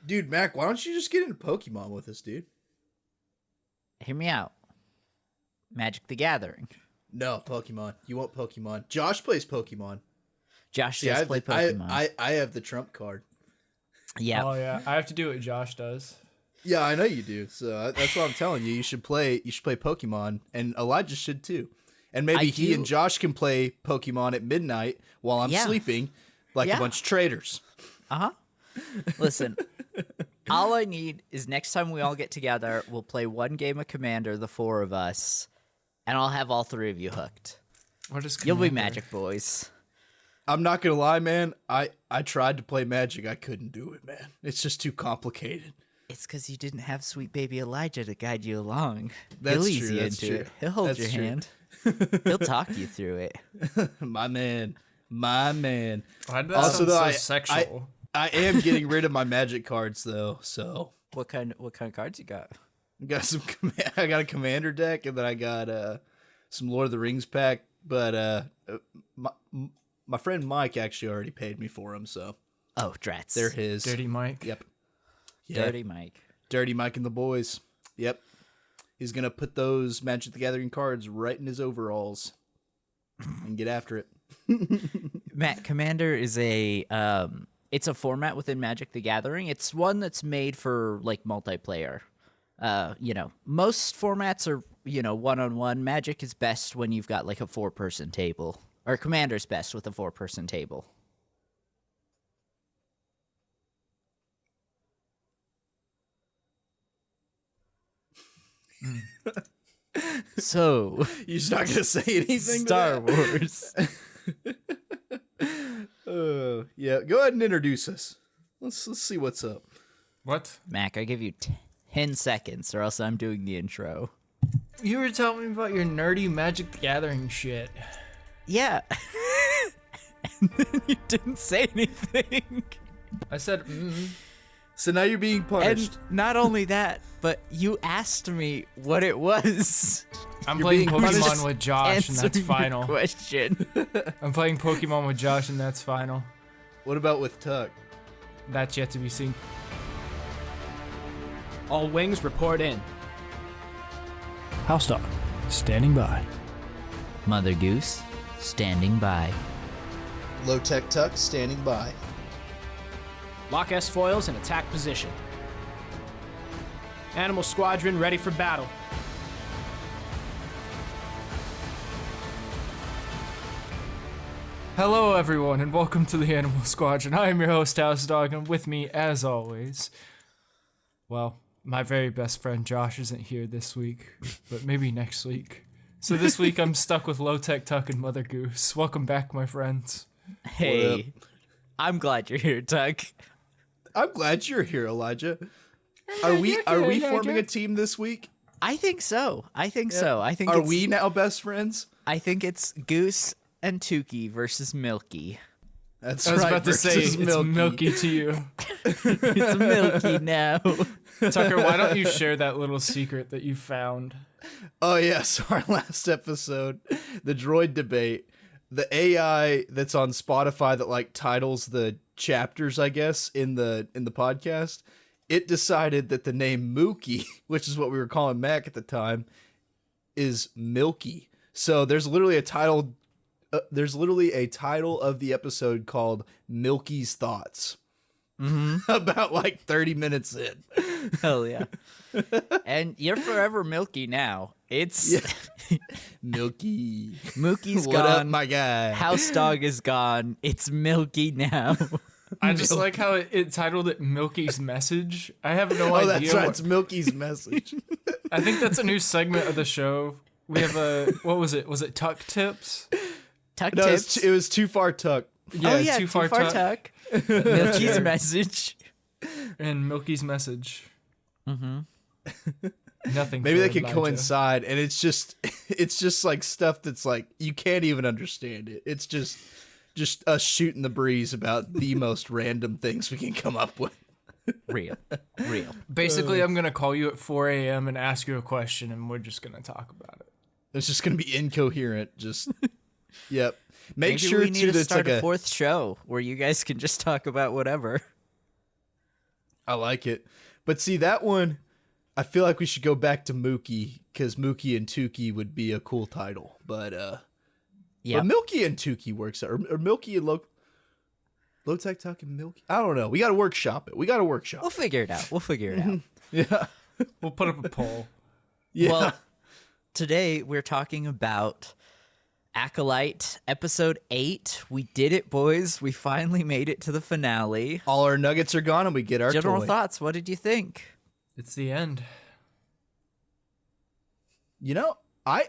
Dude, Mac, why don't you just get into Pokemon with us, dude? Hear me out. Magic the Gathering. No, Pokemon. You want Pokemon. Josh plays Pokemon. Josh does play Pokemon. I have the trump card. Yeah. Oh yeah, I have to do what Josh does. Yeah, I know you do. So that's what I'm telling you. You should play Pokemon, and Elijah should too. And maybe he and Josh can play Pokemon at midnight while I'm sleeping, like a bunch of traitors. Uh-huh. Listen, all I need is next time we all get together, we'll play one game of Commander, the four of us, and I'll have all three of you hooked. What is You'll be Commander? Magic boys. I'm not gonna lie, man. I tried to play Magic. I couldn't do it, man. It's just too complicated. It's because you didn't have sweet baby Elijah to guide you along. That's He'll ease true, you that's into true. it. He'll hold That's your true. hand. He'll talk you through it. My man. Why did that Also, sound though, so sexual? I am getting rid of my Magic cards though, so What kind of cards you got? I got a Commander deck, and then I got some Lord of the Rings pack. But my friend Mike actually already paid me for them, so Oh, drats. they're his. Dirty Mike. Yep. Dirty Mike. Dirty Mike and the boys. Yep. He's gonna put those Magic the Gathering cards right in his overalls and get after it. Matt, Commander is it's a format within Magic the Gathering. It's one that's made for like multiplayer. Most formats are, one-on-one. Magic is best when you've got like a 4-person table. Or Commander's best with a 4-person table. So, You're just not gonna say anything. Star to that? Wars. Yeah. Go ahead and introduce us. Let's see what's up. What? Mac, I give you 10 seconds or else I'm doing the intro. You were telling me about your nerdy Magic the Gathering shit. Yeah. And then you didn't say anything. I said, So now you're being punished. And not only that, but you asked me what it was. I'm You're playing being punished. Pokemon with Josh, and that's Answer your final. question. I'm playing Pokemon with Josh, and that's final. What about with Tuck? That's yet to be seen. All wings report in. House dog, standing by. MotherGoose, standing by. Lowtech Tuck standing by. Lock S foils in attack position. Animal Squadron ready for battle. Hello, everyone, and welcome to the Animal Squadron. I am your host, House Dog, and with me, as always, well, my very best friend Josh isn't here this week, but maybe next week. So this week, I'm stuck with Lowtech Tuck and MotherGoose. Welcome back, my friends. Hey, I'm glad you're here, Tuck. I'm glad you're here, Elijah. Are we forming a team this week? I think so. I think Are we now best friends? I think it's Goose and Tukey versus Milky. That's I was right. about to say, versus it's Milky to you. It's Milky now. Tucker, why don't you share that little secret that you found? Oh yes, our last episode, the droid debate. The AI that's on Spotify that like titles the chapters, I guess, in the podcast, it decided that the name Mookie, which is what we were calling Mac at the time, is Milky. So there's literally a title. There's literally a title of the episode called Milky's Thoughts. About like 30 minutes in. Hell yeah. And you're forever Milky now. It's Milky. Mookie's What gone. up, my guy? House Dog is gone. It's Milky now. I just like how it titled it Milky's Message. I have no Oh, idea. that's right. It's Milky's message. I think that's a new segment of the show. We have what was it? Was it Tuck Tips? Tuck No, tips. it was too far tuck. Yeah, Too Far Tuck. Milky's message. And Milky's Message. Nothing. Maybe for they could Elijah. coincide, and it's just like stuff that's like you can't even understand it. It's just us shooting the breeze about the most random things we can come up with. Real. Basically, I'm gonna call you at 4 a.m. and ask you a question, and we're just gonna talk about it. It's just gonna be incoherent. Just yep. Make Maybe sure we need to that's start like a fourth show where you guys can just talk about whatever. I like it. But see, that one, I feel like we should go back to Mookie, because Mookie and Tukey would be a cool title. But Milky and Tukey works out. Or Milky and Lowtech talking Milky. I don't know. We got to workshop it. We'll figure it out. Yeah. We'll put up a poll. Yeah. Well, today we're talking about Acolyte, episode 8. We did it, boys. We finally made it to the finale. All our nuggets are gone and we get our General toy. thoughts, what did you think? It's the end. You know, I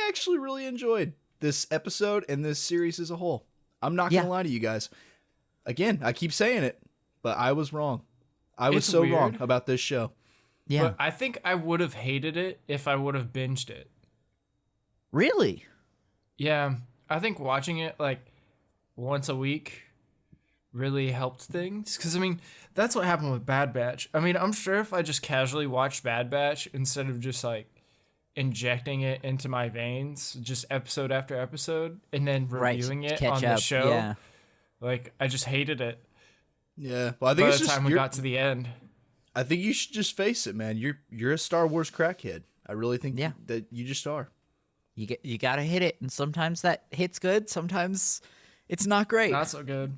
actually really enjoyed this episode and this series as a whole. I'm not going to lie to you guys. Again, I keep saying it, but I was wrong. I was so wrong about this show. Yeah. But I think I would have hated it if I would have binged it. Really? Yeah, I think watching it like once a week really helped things. Because, I mean, that's what happened with Bad Batch. I mean, I'm sure if I just casually watched Bad Batch instead of just like injecting it into my veins, just episode after episode, and then reviewing it on the show, like, I just hated it. Yeah. Well, I think by it's the just time we got to the end. I think you should just face it, man. You're a Star Wars crackhead. I really think that you just are. You gotta hit it, and sometimes that hit's good, sometimes it's not great. Not so good.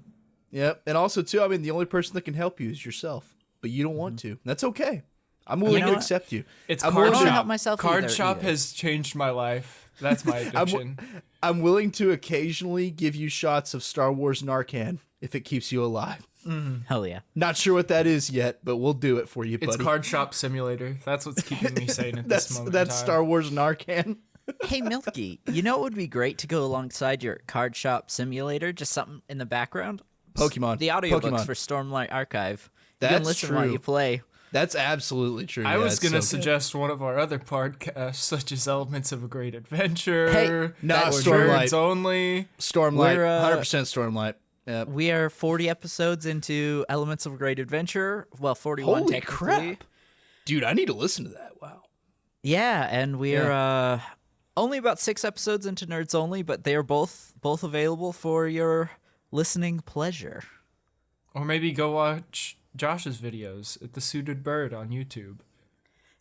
Yep. And also, too, I mean, the only person that can help you is yourself, but you don't want to. That's okay. I'm willing to accept you. It's I'm Card willing Shop. to help myself Card either, Shop either. has changed my life. That's my addiction. I'm willing to occasionally give you shots of Star Wars Narcan if it keeps you alive. Hell yeah. Not sure what that is yet, but we'll do it for you, buddy. It's Card Shop Simulator. That's what's keeping me sane at this moment. That's in time. Star Wars Narcan. Hey, Milky, you know what would be great to go alongside your Card Shop Simulator? Just something in the background? Pokemon. The audiobooks Pokemon. for Stormlight Archive. You That's can listen while true. you play. That's absolutely true. I Yeah, was it's going to so good. suggest one of our other podcasts, such as Elements of a Great Adventure. Hey, nah, or Stormlight. Nerds Only. Stormlight. We're, 100% Stormlight. Yep. We are 40 episodes into Elements of a Great Adventure. Well, 41 Holy technically. crap. Dude, I need to listen to that. Wow. Yeah, and we're only about 6 episodes into Nerds Only, but they are both available for your listening pleasure. Or maybe go watch Josh's videos at The Suited Bird on YouTube.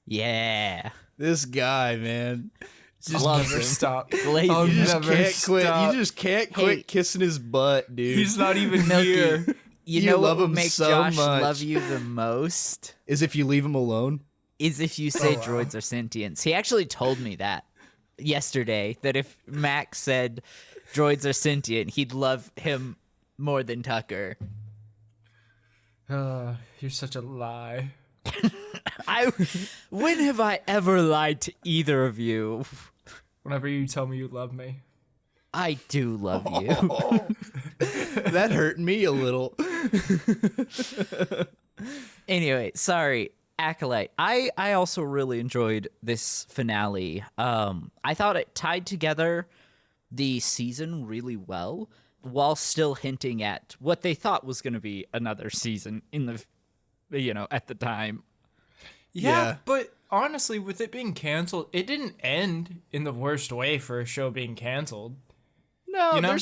Yeah. This guy, man. Just Loves never him. stop. Lazy. I'll You just never can't quit. stop. You just can't Hey. quit kissing his butt, dude. He's not even Milky. here. You You know love what him would make so Josh much. love you the most? Is if you leave him alone. Is if you say droids are sentient. He actually told me that yesterday, that if Max said droids are sentient, he'd love him more than Tucker. You're such a lie. When have I ever lied to either of you? Whenever you tell me you love me. I do love you. That hurt me a little. Anyway, sorry, Acolyte. I also really enjoyed this finale. I thought it tied together the season really well, while still hinting at what they thought was going to be another season in the, at the time. Yeah, but honestly, with it being canceled, it didn't end in the worst way for a show being canceled. No, You know?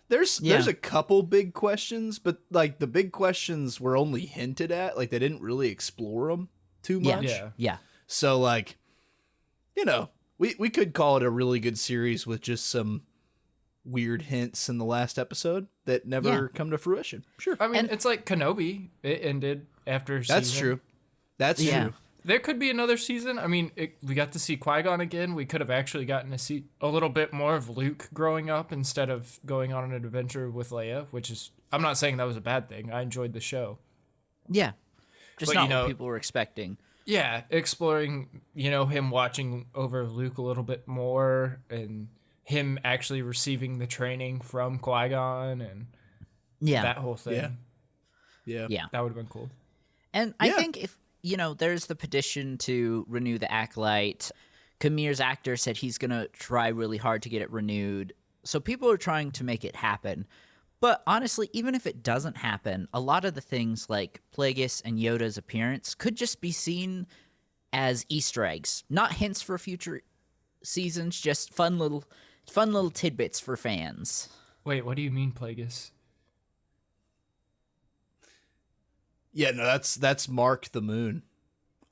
there's Yeah. a couple big questions, but like the big questions were only hinted at. Like they didn't really explore them too Yeah. much. Yeah. So like, we could call it a really good series with just some weird hints in the last episode that never come to fruition. Sure. I mean, And- it's like Kenobi. It ended after That's season. true. That's Yeah. true. There could be another season. I mean, we got to see Qui-Gon again. We could have actually gotten to see a little bit more of Luke growing up instead of going on an adventure with Leia, which is, I'm not saying that was a bad thing. I enjoyed the show. Yeah. Just But, not what people were expecting. Yeah, exploring, him watching over Luke a little bit more and him actually receiving the training from Qui-Gon and Yeah. that whole thing. Yeah. Yeah. Yeah. That would have been cool. And I Yeah. think if, there's the petition to renew the Acolyte. Kamir's actor said he's going to try really hard to get it renewed. So people are trying to make it happen. But honestly, even if it doesn't happen, a lot of the things like Plagueis and Yoda's appearance could just be seen as Easter eggs, not hints for future seasons, just fun little tidbits for fans. Wait, what do you mean, Plagueis? Yeah, no, that's Mark the Moon.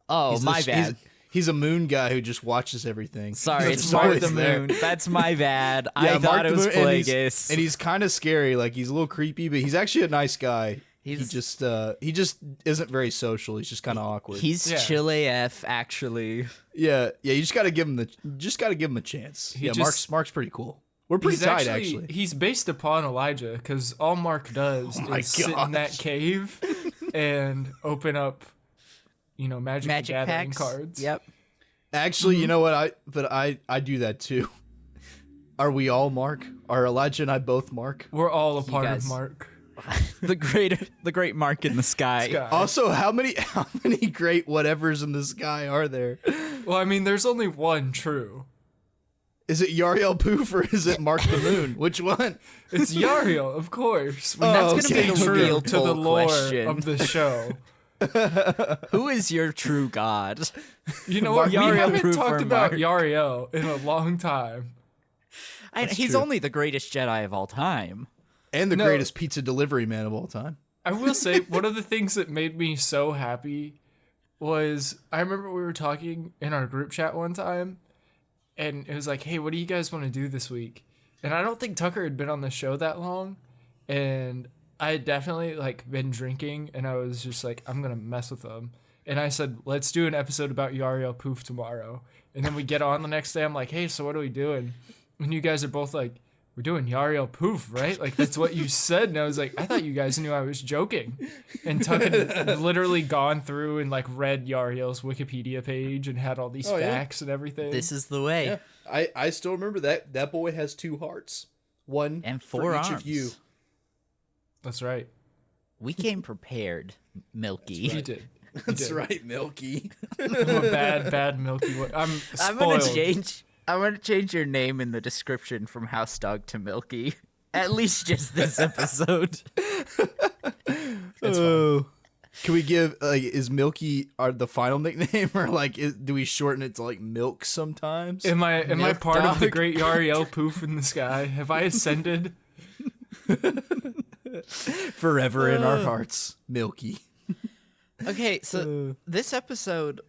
Oh, He's my bad. He's a moon guy who just watches everything. Sorry, He's it's just Mark always the there. Moon. That's my bad. Yeah, I thought Mark it the was Moon, and Plagueis. and he's kind of scary. Like, he's a little creepy, but he's actually a nice guy. He just isn't very social. He's just kind of awkward. He's chill AF, actually. Yeah. You just got to give him a chance. Mark's pretty cool. We're pretty tight, actually. He's based upon Elijah because all Mark does is sit in that cave and open up, Magic the Gathering packs. cards. Yep. Actually, you know what? I do that too. Are we all Mark? Are Elijah and I both Mark? We're all a part guys- of Mark. the great Mark in the sky. Also, how many great whatevers in the sky are there? Well, I mean, there's only one true. Is it Yariel Poof or is it Mark the Moon? Which one? It's Yariel, of course. Oh, That's gonna okay. be the True real to the poll lore question. of the show. Who is your true god? You know what? We Yariel haven't Proof talked or about Mark? Yariel in a long time. He's true. only the greatest Jedi of all time. And the No. greatest pizza delivery man of all time. I will say, one of the things that made me so happy was I remember we were talking in our group chat one time, and it was like, hey, what do you guys want to do this week? And I don't think Tucker had been on the show that long, and I had definitely been drinking, and I was just like, I'm gonna mess with them. And I said, let's do an episode about Yariel Poof tomorrow. And then we get on the next day, I'm like, hey, so what are we doing? And you guys are both like, we're doing Yariel Poof, right? That's what you said. And I was like, I thought you guys knew I was joking. And Tuck had literally gone through and read Yariel's Wikipedia page and had all these facts and everything. This is the way. Yeah. I still remember that boy has 2 hearts. One And for 4 each arms. of you. That's right. We came prepared, Milky. You did. That's right, Milky. I'm a bad Milky Way. I'm I'm spoiled. gonna change your name in the description from House Dog to Milky. At least just this episode. Oh. Can we give is Milky the final nickname or do we shorten it to Milk sometimes? Am I Milk part of the Dog. great Yariel Poof in the sky? Have I ascended? Forever in our hearts, Milky. Okay, so this episode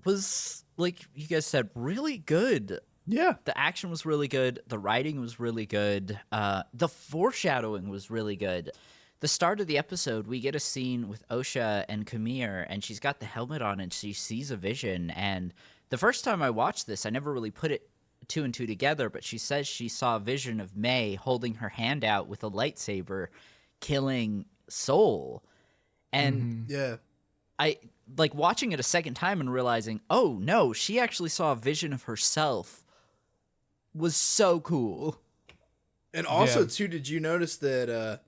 was, like you guys said, really good. Yeah. The action was really good. The writing was really good. The foreshadowing was really good. The start of the episode, we get a scene with Osha and Kamir, and she's got the helmet on and she sees a vision. And the first time I watched this, I never really put it 2 and 2 together, but she says she saw a vision of May holding her hand out with a lightsaber, killing Soul. And Yeah. I watching it a second time and realizing, oh no, she actually saw a vision of herself was so cool. And also, Yeah. too, did you notice that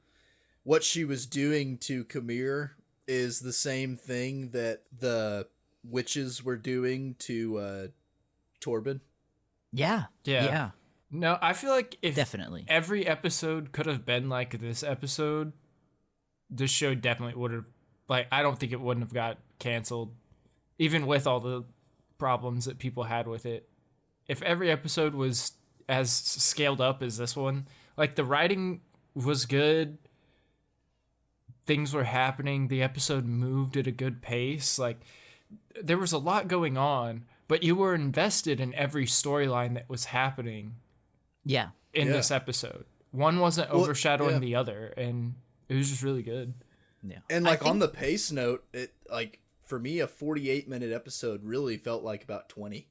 what she was doing to Kamir is the same thing that the witches were doing to Torben? Yeah. Yeah. No, I feel like if Definitely. every episode could have been like this episode, the show definitely would have, I don't think it wouldn't have got canceled, even with all the problems that people had with it. If every episode was as scaled up as this one, the writing was good, things were happening, the episode moved at a good pace, there was a lot going on, but you were invested in every storyline that was happening Yeah. in Yeah. this episode. One wasn't Well, overshadowing yeah. the other, and it was just really good. Yeah. And I on think- the pace note, it for me a 48-minute episode really felt like about 20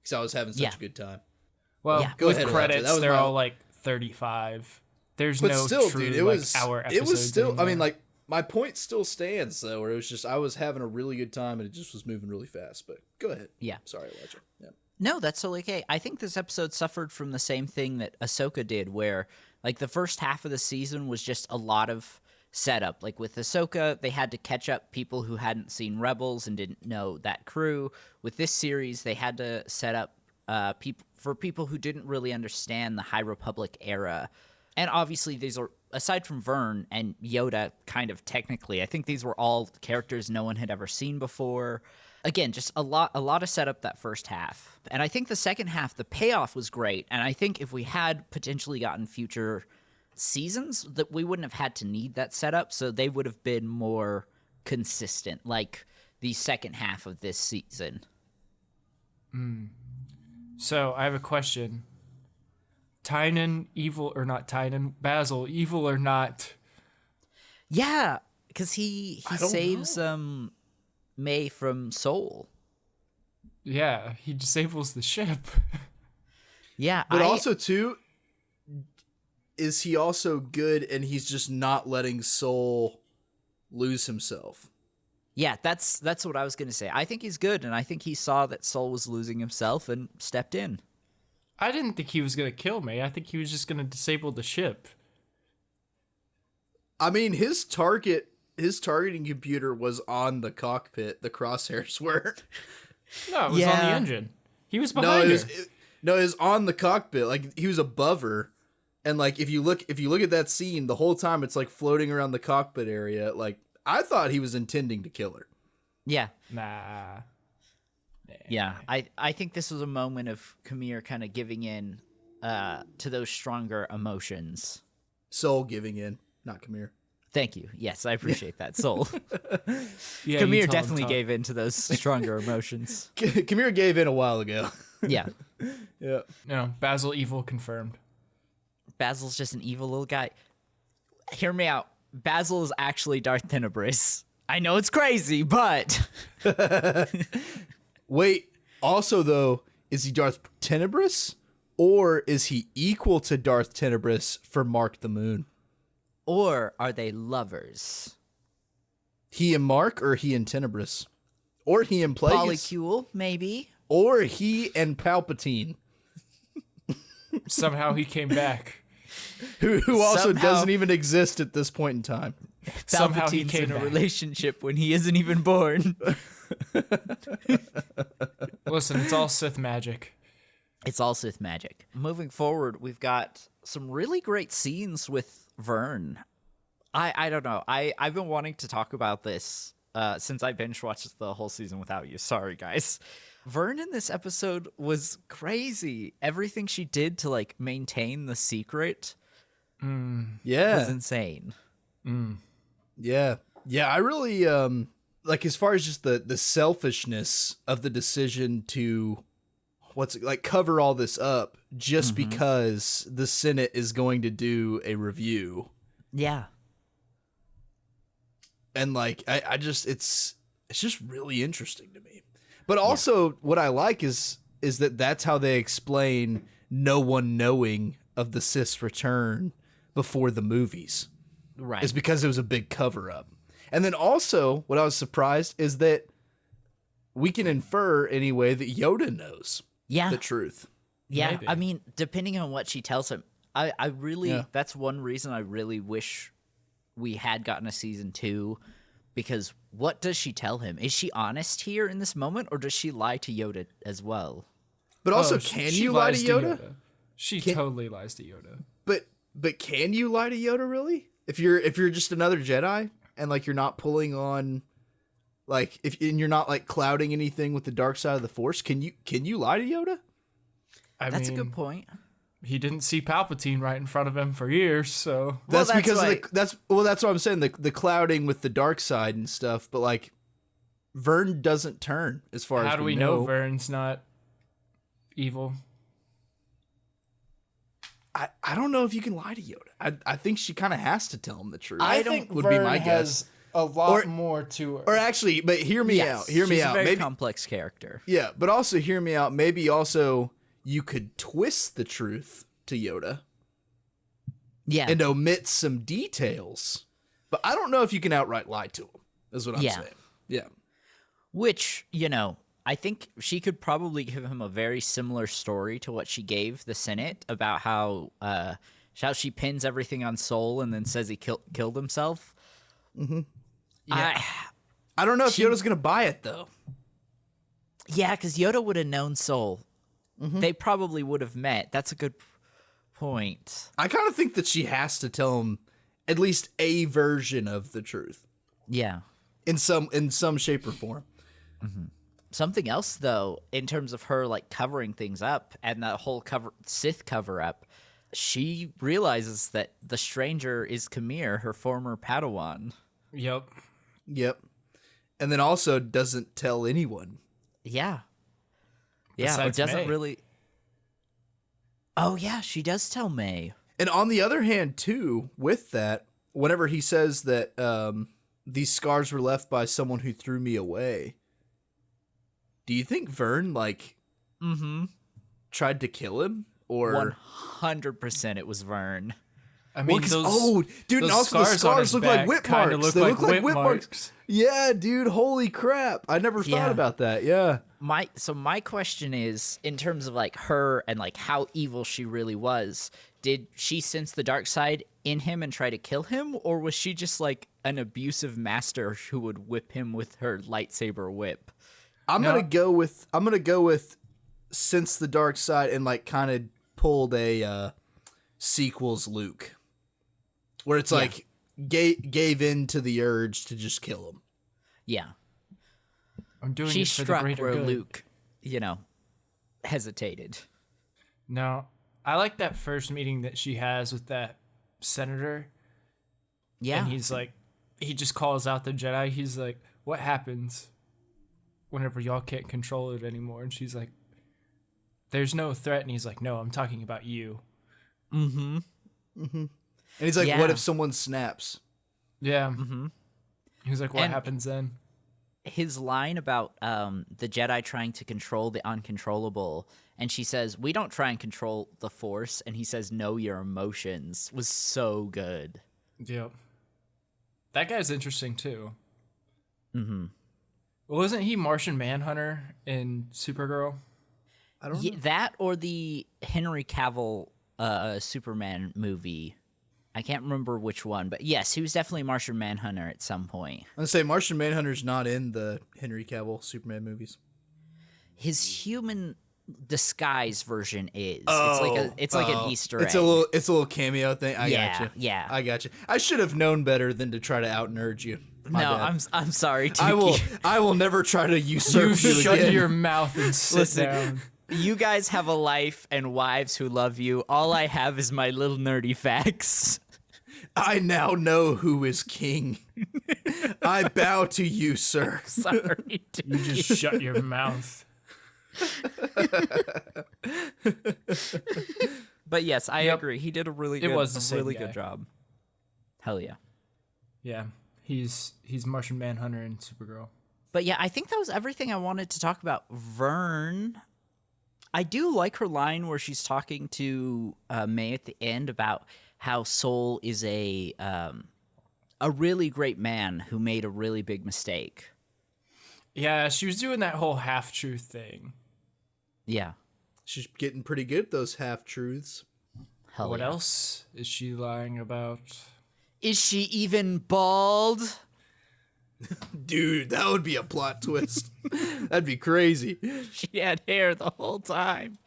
because I was having such Yeah. a good time. Well, Yeah. Go with ahead, Elijah. credits, That was they're my- all 35. There's But no still, true dude, it was hour it episodes was still. I anymore. mean, my point still stands though, where it was just I was having a really good time and it just was moving really fast. But go ahead. Yeah. Sorry, Elijah. Yeah. No, that's totally okay. I think this episode suffered from the same thing that Ahsoka did, where the first half of the season was just a lot of setup. With Ahsoka, they had to catch up people who hadn't seen Rebels and didn't know that crew. With this series, they had to set up people who didn't really understand the High Republic era. And obviously, these are, aside from Vern and Yoda, kind of technically, I think these were all characters no one had ever seen before. Again, just a lot of setup that first half. And I think the second half, the payoff was great. And I think if we had potentially gotten future seasons, that we wouldn't have had to need that setup. So they would have been more consistent like the second half of this season. So I have a question. Tynan, evil or not Tynan? Basil, evil or not? Yeah, because he don't saves May from Soul. Yeah, he disables the ship. Yeah, But also too, is he also good and he's just not letting Soul lose himself? Yeah, that's what I was going to say. I think he's good, and I think he saw that Soul was losing himself and stepped in. I didn't think he was going to kill May. I think he was just going to disable the ship. I mean, his targeting computer was on the cockpit. The crosshairs were. No, it was on the Yeah. engine. He was No, behind her. it was on the cockpit. Like, he was above her. And like, if you look at that scene, the whole time it's like floating around the cockpit area. Like, I thought he was intending to kill her. Yeah. Nah. Yeah, I think this was a moment of Kamir kind of giving in to those stronger emotions. Soul giving in, not Kamir. Thank you. Yes, I appreciate that, Soul. Yeah, you Kamir told him definitely to- gave in to those stronger emotions. Kamir gave in a while ago. Yeah. Yeah. No, Basil evil confirmed. Basil's just an evil little guy. Hear me out. Basil is actually Darth Tenebris. I know it's crazy, but... Wait, also though, is he Darth Tenebris? Or is he equal to Darth Tenebris for Mark the Moon? Or are they lovers? He and Mark, or he and Tenebris? Or he and Plagueis? Polycule, maybe? Or he and Palpatine, Somehow he came back. who also Somehow- doesn't even exist at this point in time. Somehow he Palpatine's came in a back. relationship when he isn't even born. Listen, it's all Sith magic. It's all Sith magic. Moving forward, we've got some really great scenes with Vern. I don't know. I've been wanting to talk about this since I binge watched the whole season without you. Sorry, guys. Vern in this episode was crazy. Everything she did to like maintain the secret was Yeah. insane. Yeah. Yeah, I really like, as far as just the selfishness of the decision to cover all this up just because the Senate is going to do a review. Yeah. And like, I just, it's just really interesting to me. But also what I like is that that's how they explain no one knowing of the Sith's return before the movies. Right. Is because it was a big cover up. And then also what I was surprised is that we can infer anyway that Yoda knows Yeah. the truth. Yeah, Maybe. I mean, depending on what she tells him, I really, Yeah. that's one reason I really wish we had gotten a season 2, because what does she tell him? Is she honest here in this moment, or does she lie to Yoda as well? But also, Oh, can she you lie to lies Yoda? She Can- totally lies to Yoda. But can you lie to Yoda really? If you're just another Jedi and like you're not pulling on, like, and you're not like clouding anything with the dark side of the Force, can you lie to Yoda? That's a mean, good point. He didn't see Palpatine right in front of him for years, so That's that's because why- of that's what I'm saying, the clouding with the dark side and stuff. But like, Vern doesn't turn as far as how do we know Vern's not evil? I don't know if you can lie to Yoda. I think she kind of has to tell him the truth. I would be my guess. a lot Or- more to her. Or actually, but hear me Yes, out. Hear me she's out. a very Maybe complex character. yeah, but also hear me out. Maybe also you could twist the truth to Yoda Yeah. and omit some details. But I don't know if you can outright lie to him. Is what I'm Yeah. saying. Yeah. Which, you know, I think she could probably give him a very similar story to what she gave the Senate about how she pins everything on Soul and then says he killed himself. Mm-hmm. Yeah, I don't know if Yoda's gonna buy it though. because Yoda would have known Soul. Mm-hmm. They probably would have met. That's a good point. I kind of think that she has to tell him at least a version of the truth Yeah. in some shape or form. Something else, though, in terms of her like covering things up and that whole Sith cover up, she realizes that the stranger is Kamir, her former Padawan. Yep. Yep. And then also doesn't tell anyone. Yeah. Yeah, Besides or doesn't May. really. Oh, yeah, she does tell May. And on the other hand, too, with that, whenever he says that these scars were left by someone who threw me away, do you think Vern, tried to kill him? Or 100% it was Vern. I mean, dude, and also the scars look like whip marks. They look like whip marks. Yeah, dude, holy crap. I never thought about that. Yeah. My question is, in terms of like her and like how evil she really was, did she sense the dark side in him and try to kill him, or was she just like an abusive master who would whip him with her lightsaber whip? I'm gonna go with sense the dark side and like kind of pulled a sequels Luke, where it's like gave in to the urge to just kill him. Yeah. I'm doing She it for the struck greater where good. Luke, hesitated. No, I like that first meeting that she has with that senator. Yeah. And he's like, he just calls out the Jedi. He's like, what happens whenever y'all can't control it anymore? And she's like, there's no threat. And he's like, no, I'm talking about you. And he's like, what if someone snaps? Yeah. He's like, what And- happens then? His line about the Jedi trying to control the uncontrollable, and she says, we don't try and control the Force, and he says, know your emotions, was so good. Yep. That guy's interesting too. Wasn't he Martian Manhunter in Supergirl? I don't know. That or the Henry Cavill Superman movie. I can't remember which one, but yes, he was definitely Martian Manhunter at some point. I'm gonna say Martian Manhunter's not in the Henry Cavill Superman movies. His human disguise version is. It's like an Easter egg. It's a little cameo thing. I gotcha. Yeah. I gotcha. I should have known better than to try to out nerd you. My bad. I'm sorry, Tukey. I will never try to usurp You you shut again. your mouth and sit Listen. down. You guys have a life and wives who love you. All I have is my little nerdy facts. I now know who is king. I bow to you, sir. Sorry, You just shut your mouth. But yes, I Yep. agree. He did a really It good, was the same really guy. good job. Hell yeah. Yeah, he's Martian Manhunter in Supergirl. But yeah, I think that was everything I wanted to talk about. Vern, I do like her line where she's talking to May at the end about how Soul is a really great man who made a really big mistake. Yeah, she was doing that whole half-truth thing. Yeah. She's getting pretty good at those half-truths. Hell What yeah. else is she lying about? Is she even bald? Dude, that would be a plot twist. That'd be crazy. She had hair the whole time.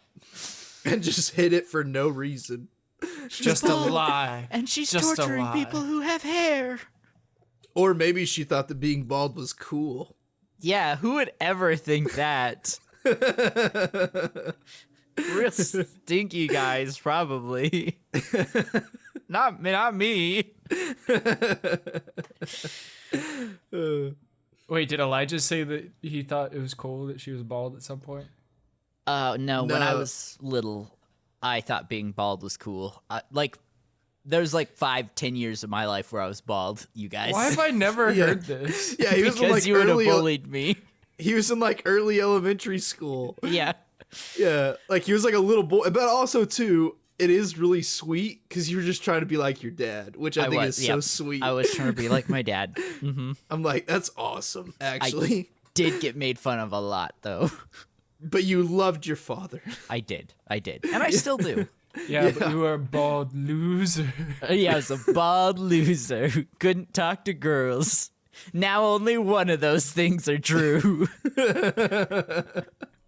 And just hit it for no reason. Just a lie. And she's Just a torturing lie. people who have hair. Or maybe she thought that being bald was cool. Yeah, who would ever think that? Real stinky guys, probably. Not me. Wait, did Elijah say that he thought it was cool that she was bald at some point? No, when I No. was little, I thought being bald was cool. There's like 5-10 years of my life where I was bald, you guys. Why have I never Yeah. heard this? Yeah, he was in Because like you would have early. bullied me. He was in like early elementary school. Yeah. Yeah, like he was like a little boy, but also too, it is really sweet because you were just trying to be like your dad, which I think is so yep. sweet. I was trying to be like my dad. Hmm. I'm like, that's awesome, actually. Did get made fun of a lot, though. But you loved your father. I did. And I still do. Yeah, but you were a bald loser. Yeah, I was a bald loser who couldn't talk to girls. Now only one of those things are true.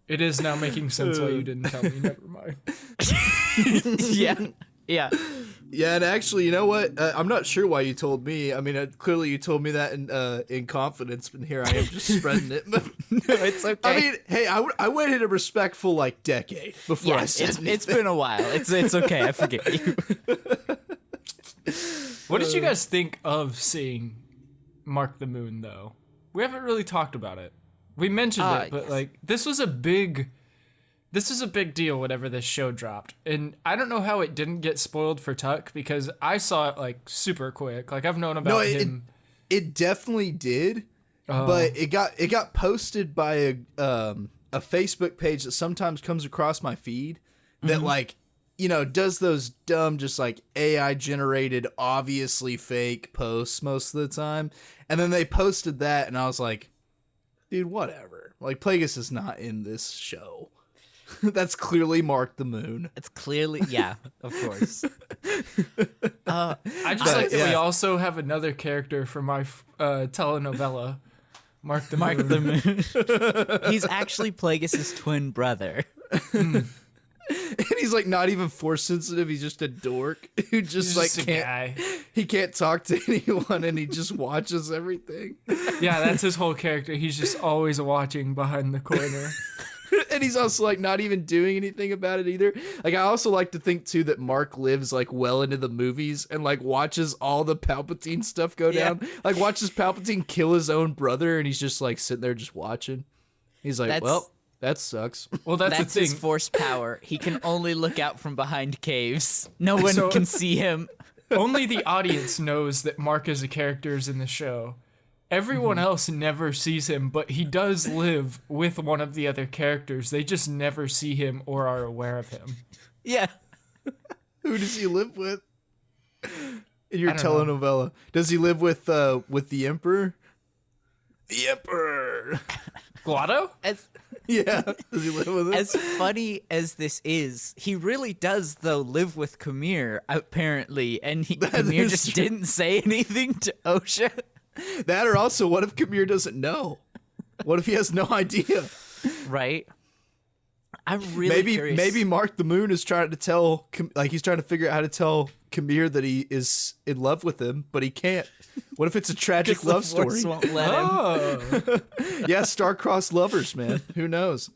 It is now making sense why you didn't tell me. Never mind. Yeah. Yeah, and actually, you know what? I'm not sure why you told me. I mean, clearly you told me that in confidence, but here I am just spreading it. But No, it's okay. I mean, hey, I waited a respectful like decade before I said anything. it's been a while. It's okay. I forgive you. What did you guys think of seeing Mark the Moon, though? we haven't really talked about it. We mentioned it, but yes. like this was a big deal whenever this show dropped. And I don't know how it didn't get spoiled for Tuck because I saw it like super quick. Like I've known about him. It definitely did. But it got posted by a Facebook page that sometimes comes across my feed that like, you know, does those dumb just like AI generated obviously fake posts most of the time. And then they posted that and I was like, dude, whatever. Like Plagueis is not in this show. That's clearly Mark the Moon. It's clearly, yeah, of course. I just like that we also have another character from my telenovela, Mark the Moon. He's actually Plagueis' twin brother. And he's like not even force sensitive. He's just a dork who just he can't talk to anyone and he just watches everything. Yeah, that's his whole character. He's just always watching behind the corner. And he's also like not even doing anything about it either. Like I also like to think too that Mark lives like well into the movies and like watches all the Palpatine stuff go down. Like watches Palpatine kill his own brother and he's just like sitting there just watching. He's like, well, that sucks. Well, that's the thing. His force power. He can only look out from behind caves. No one can see him. Only the audience knows that Mark is a character in the show. Everyone else never sees him, but he does live with one of the other characters. They just never see him or are aware of him. Yeah. Who does he live with? In your telenovela. Does he live with the Emperor? The Emperor. Glotto? Yeah. Does he live with him? As funny as this is, he really does, though, live with Kamir, apparently. And Kamir just didn't say anything to Osha. That or also, what if Kamir doesn't know? What if he has no idea? Right. I'm really curious. Maybe Mark the Moon is trying to tell, like he's trying to figure out how to tell Kamir that he is in love with him, but he can't. What if it's a tragic love story? Won't let him. Yeah, star-crossed lovers, man. Who knows?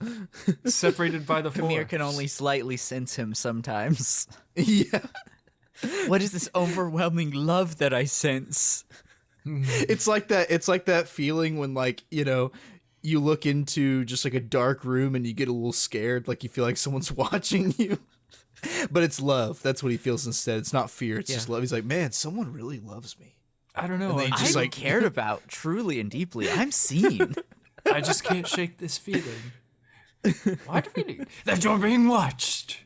Separated by the Force. Kamir can only slightly sense him sometimes. Yeah. What is this overwhelming love that I sense? It's like that feeling when, like, you know, you look into just like a dark room and you get a little scared, like you feel like someone's watching you. But it's love. That's what he feels instead. It's not fear. It's just love. He's like, man, someone really loves me. I don't know. I'm cared about truly and deeply. I'm seen. I just can't shake this feeling. Why do we need that you're being watched?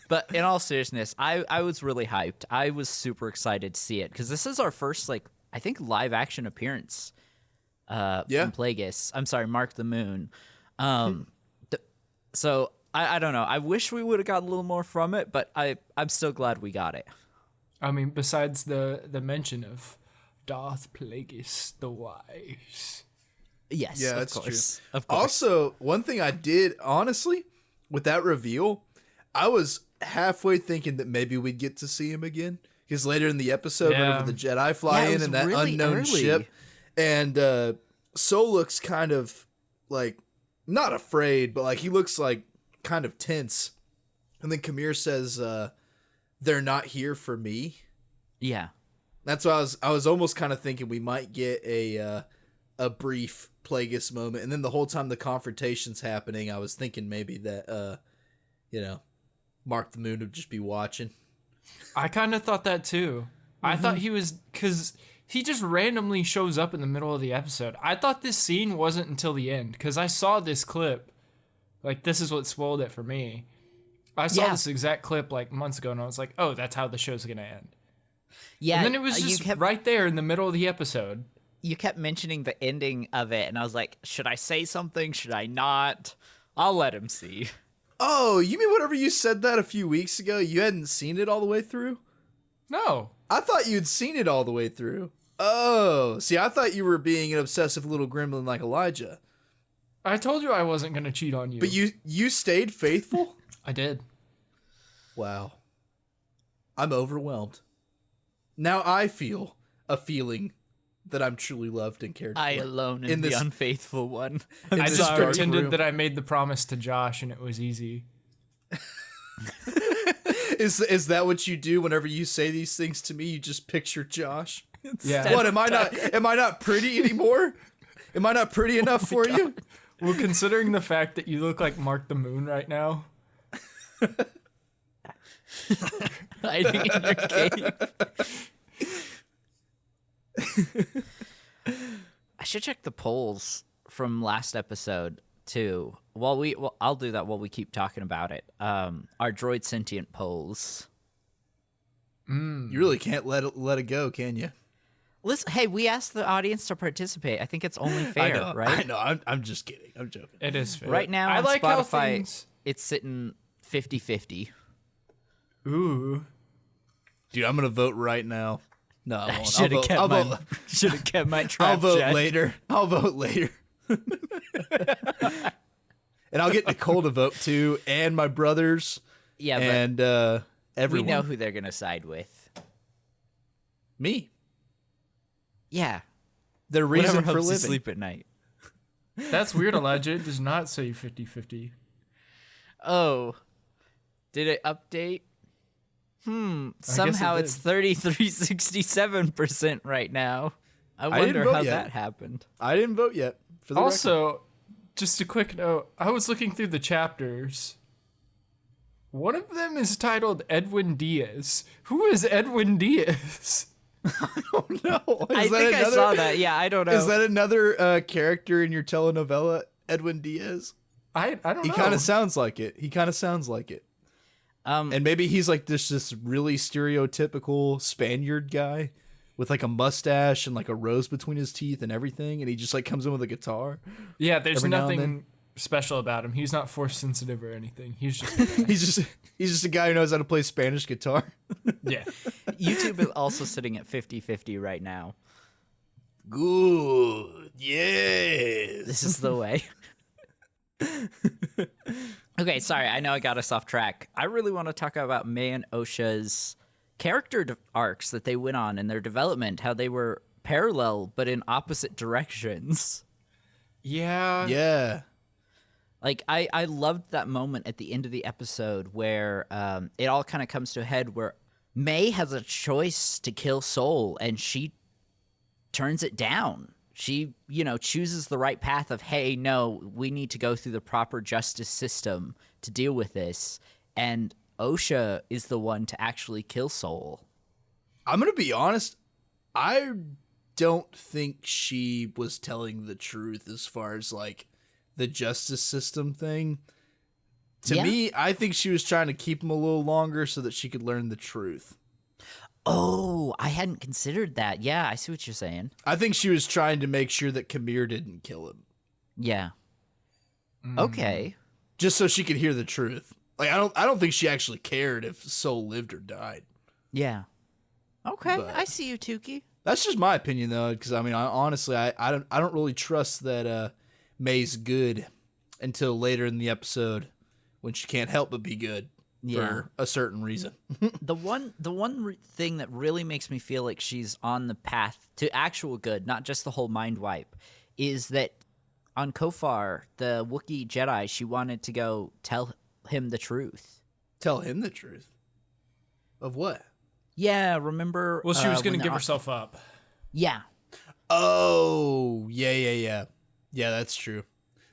But in all seriousness, I was really hyped. I was super excited to see it because this is our first, like, I think, live action appearance from Plagueis. I'm sorry, Mark the Moon. So I don't know. I wish we would have got a little more from it, but I'm still glad we got it. I mean, besides the mention of Darth Plagueis the Wise. Yes, yeah, of that's course. true. Of course. Also, one thing I did, honestly, with that reveal, I was halfway thinking that maybe we'd get to see him again. Because later in the episode, whenever the Jedi fly in and that really unknown early. ship, and Sol looks kind of like, not afraid, but like he looks like kind of tense. And then Kamir says, they're not here for me. Yeah. That's why I was almost kind of thinking we might get a brief Plagueis moment. And then the whole time the confrontation's happening, I was thinking maybe that, you know, Mark the Moon would just be watching. I kind of thought that too. I thought he was, because he just randomly shows up in the middle of the episode. I thought this scene wasn't until the end, because I saw this clip. Like, this is what spoiled it for me. I saw this exact clip like months ago, and I was like, oh, that's how the show's going to end. Yeah. And then it was just right there in the middle of the episode. You kept mentioning the ending of it, and I was like, should I say something? Should I not? I'll let him see. Oh, you mean whenever you said that a few weeks ago, you hadn't seen it all the way through? No. I thought you'd seen it all the way through. Oh, see, I thought you were being an obsessive little gremlin like Elijah. I told you I wasn't going to cheat on you. But you stayed faithful? I did. Wow. I'm overwhelmed. Now I feel a feeling that I'm truly loved and cared for. I alone am the unfaithful one. I this just dark pretended room. that I made the promise to Josh, and it was easy. Is that what you do whenever you say these things to me? You just picture Josh? Yeah. What, am I not pretty anymore? Am I not pretty enough for you? Well, considering the fact that you look like Mark the Moon right now. Hiding in your cave. I should check the polls from last episode too. I'll do that while we keep talking about it. Our droid sentient polls. You really can't let it go, can you? Listen, hey, we asked the audience to participate. I think it's only fair, right? I know. I'm just kidding. I'm joking. It is fair. Right now I on like how Spotify, things... it's sitting 50-50. Ooh. Dude, I'm gonna vote right now. No, I won't. Should have kept my trap. I'll vote check. later. And I'll get Nicole to vote too, and my brothers. Yeah, but and everyone. we know who they're gonna side with. Me. Yeah, Their reason whatever for helps you living. sleep at night. That's weird, Elijah. It does not say 50-50. Oh, did it update? Somehow it it's 33.67% right now. I wonder vote how yet. that happened. I didn't vote yet. For the record. Also, just a quick note. I was looking through the chapters. One of them is titled Edwin Diaz. Who is Edwin Diaz? Oh no! I think I saw that. Yeah, I don't know. Is that another character in your telenovela, Edwin Diaz? I don't know. He kind of sounds like it. And maybe he's like this really stereotypical Spaniard guy with like a mustache and like a rose between his teeth and everything, and he just like comes in with a guitar. Yeah, there's every now and nothing special about him. He's not force sensitive or anything. He's just He's just a guy who knows how to play Spanish guitar. yeah. YouTube is also sitting at 50-50 right now. Good. Yes. This is the way. Okay, sorry. I know I got us off track. I really want to talk about May and Osha's character arcs that they went on in their development, how they were parallel but in opposite directions. Yeah. Yeah. Like, I loved that moment at the end of the episode where it all kind of comes to a head where May has a choice to kill Soul, and she turns it down. She, chooses the right path of, hey, no, we need to go through the proper justice system to deal with this. And Osha is the one to actually kill Soul. I'm going to be honest. I don't think she was telling the truth as far as like the justice system thing. To me, I think she was trying to keep him a little longer so that she could learn the truth. Oh, I hadn't considered that. Yeah, I see what you're saying. I think she was trying to make sure that Kamir didn't kill him. Yeah. Okay. Just so she could hear the truth. Like I don't think she actually cared if Soul lived or died. Yeah. Okay, But- I see you, Tukey. That's just my opinion though, because I mean, honestly, I don't really trust that May's good until later in the episode when she can't help but be good for a certain reason. The one thing that really makes me feel like she's on the path to actual good, not just the whole mind wipe, is that on Kofar, the Wookiee Jedi, she wanted to go tell him the truth. Tell him the truth. Of what? Yeah, remember? Well, she was going when to give herself up. Yeah. Oh, yeah. Yeah, that's true.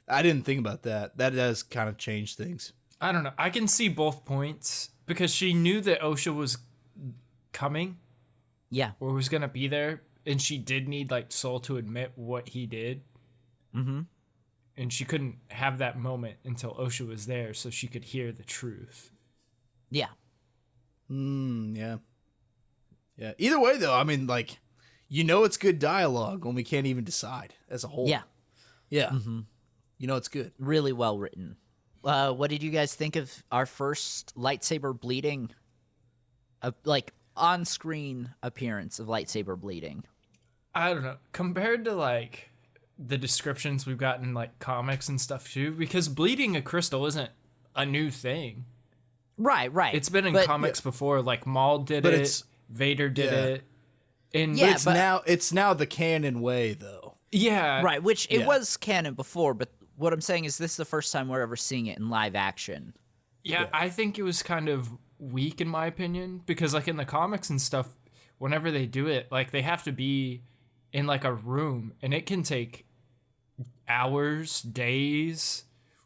I didn't think about that. That does kind of change things. I don't know. I can see both points because she knew that Osha was coming Yeah. or was going to be there, and she did need like Soul to admit what he did. Mm-hmm. And she couldn't have that moment until Osha was there so she could hear the truth. Yeah. Yeah. Yeah. Either way, though, I mean, like, it's good dialogue when we can't even decide as a whole. Yeah. Yeah. It's good. Really well written. What did you guys think of our first lightsaber bleeding? Like, on-screen appearance of lightsaber bleeding. I don't know. Compared to like the descriptions we've gotten in like comics and stuff too, because bleeding a crystal isn't a new thing. Right. It's been in comics before. Like Maul did But it, Vader did it. And Yeah, It's now the canon way, though. yeah, Right, which it was canon before, but what I'm saying is this is the first time we're ever seeing it in live action. Yeah, I think it was kind of weak in my opinion because like in the comics and stuff, whenever they do it, like they have to be in like a room and it can take hours, days,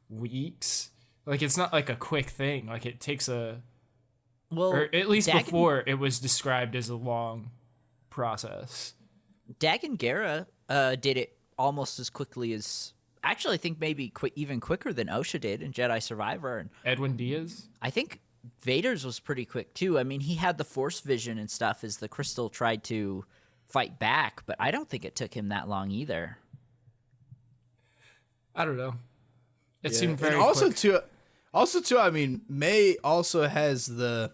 weeks. Like, it's not like a quick thing. Like, it takes or at least before it was described as a long process. Dagon Gera did it almost as quickly as, actually, I think maybe even quicker than OSHA did in Jedi Survivor. And Edwin Diaz? I think Vader's was pretty quick, too. I mean, he had the Force vision and stuff as the crystal tried to fight back, but I don't think it took him that long either. I don't know. It seemed very and also quick. too, I mean, May also has the,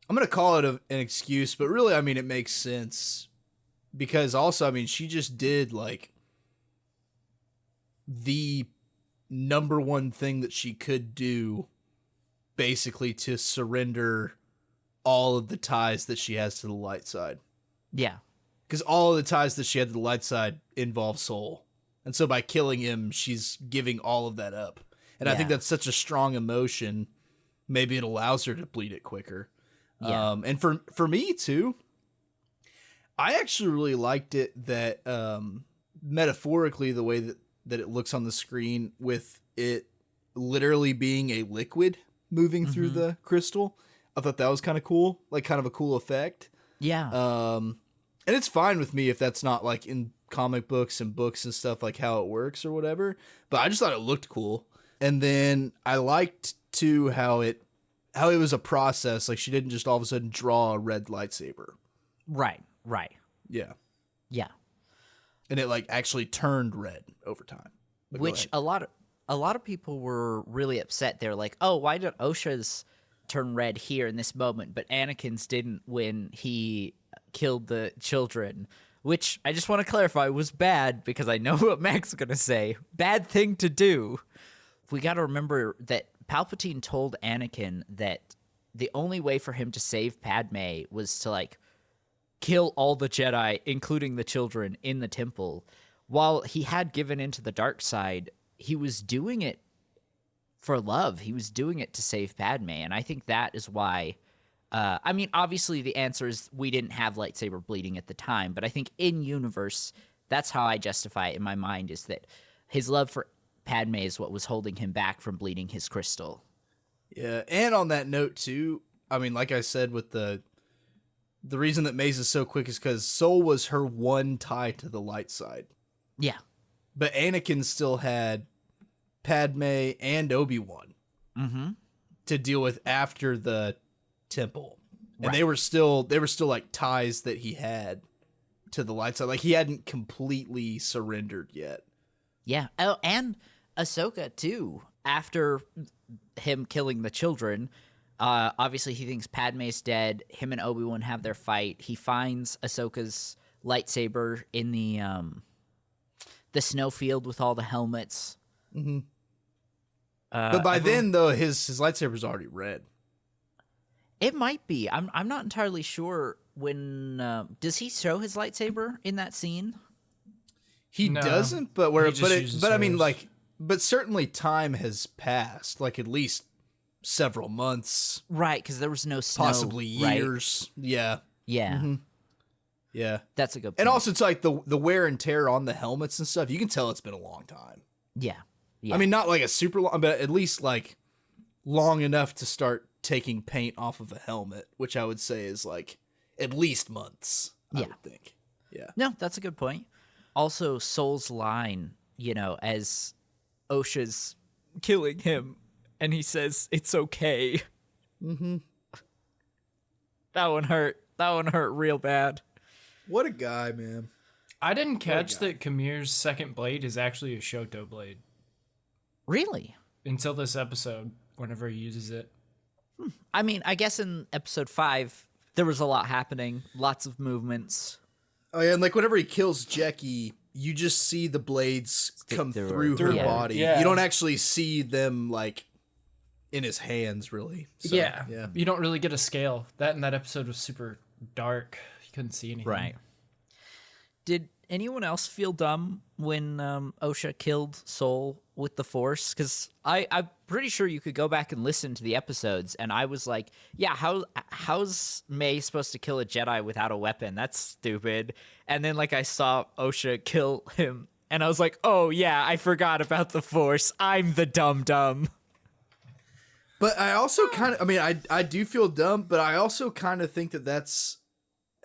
I'm going to call it an excuse, but really, I mean, it makes sense. Because also, I mean, she just did, like, the number one thing that she could do, basically, to surrender all of the ties that she has to the light side. Yeah. Because all of the ties that she had to the light side involve Soul. And so by killing him, she's giving all of that up. And I think that's such a strong emotion. Maybe it allows her to bleed it quicker. Yeah. And for me, too, I actually really liked it that metaphorically, the way that it looks on the screen with it literally being a liquid moving through the crystal. I thought that was kind of cool, like kind of a cool effect. Yeah. And it's fine with me if that's not like in comic books and books and stuff, like how it works or whatever. But I just thought it looked cool. And then I liked too how it was a process. Like she didn't just all of a sudden draw a red lightsaber. Right. Yeah. Yeah. And it like actually turned red over time. But Which a lot of people were really upset. They're like, "Oh, why did OSHA's turn red here in this moment, but Anakin's didn't when he killed the children?" Which I just want to clarify was bad, because I know what Mac's going to say. Bad thing to do. We got to remember that Palpatine told Anakin that the only way for him to save Padme was to, like, kill all the Jedi, including the children, in the temple. While he had given into the dark side, he was doing it for love. He was doing it to save Padme, and I think that is why... I mean, obviously the answer is we didn't have lightsaber bleeding at the time, but I think in universe, that's how I justify it in my mind, is that his love for Padme is what was holding him back from bleeding his crystal. Yeah, and on that note too, I mean, like I said, with the reason that Maze is so quick is because Soul was her one tie to the light side. Yeah. But Anakin still had Padme and Obi-Wan to deal with after the temple. And Right. they were still like ties that he had to the light side. Like he hadn't completely surrendered yet. Yeah. Oh, and Ahsoka too. After him killing the children, obviously he thinks Padme's dead. Him and Obi-Wan have their fight. He finds Ahsoka's lightsaber in the snowfield with all the helmets. Mm-hmm. But by then, though, his lightsaber's already red. It might be. I'm not entirely sure. When does he show his lightsaber in that scene? He No, doesn't, but he just uses I mean, hers. like, but certainly time has passed, like at least several months, Right, because there was no snow. possibly right? years. Yeah, Yeah, yeah. that's a good point. And also, it's like the wear and tear on the helmets and stuff. You can tell it's been a long time. yeah. I mean, not like a super long, but at least like long enough to start taking paint off of a helmet, which I would say is like at least months. I would think. Yeah. No, that's a good point. Also, Soul's line, as OSHA's killing him, and he says, "It's okay." Mm-hmm. That one hurt. That one hurt real bad. What a guy, man. I didn't catch that Kamir's second blade is actually a Shoto blade Really? until this episode, whenever he uses it. I mean, I guess in episode 5, there was a lot happening, lots of movements. Oh yeah, and like whenever he kills Jackie, you just see the blades come through her Yeah. body. Yeah. You don't actually see them like in his hands, really. So, yeah. yeah. You don't really get a scale. That in that episode was super dark. You couldn't see anything. Right. Did anyone else feel dumb when OSHA killed Soul with the Force? Because I'm pretty sure you could go back and listen to the episodes, and I was like, yeah, how's May supposed to kill a Jedi without a weapon? That's stupid. And then, like, I saw OSHA kill him, And I was like, oh, yeah, I forgot about the Force. I'm the dumb. But I also kind of, I mean, I do feel dumb, but I also kind of think that that's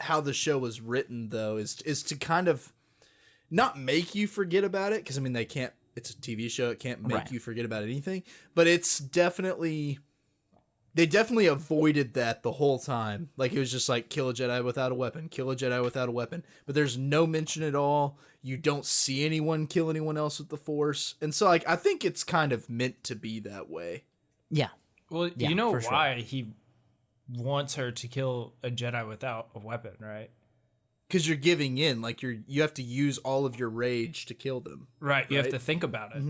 how the show was written, though, is to kind of not make you forget about it. Because, I mean, they can't, it's a TV show. It can't make you forget about anything. But it's definitely, they definitely avoided that the whole time. Like, it was just like, kill a Jedi without a weapon, kill a Jedi without a weapon. But there's no mention at all. You don't see anyone kill anyone else with the Force. And so, like, I think it's kind of meant to be that way. Yeah. Well, Yeah, you know for sure. why he wants her to kill a Jedi without a weapon, right? Because you're giving in. Like, you have to use all of your rage to kill them. Right. You have to think about it.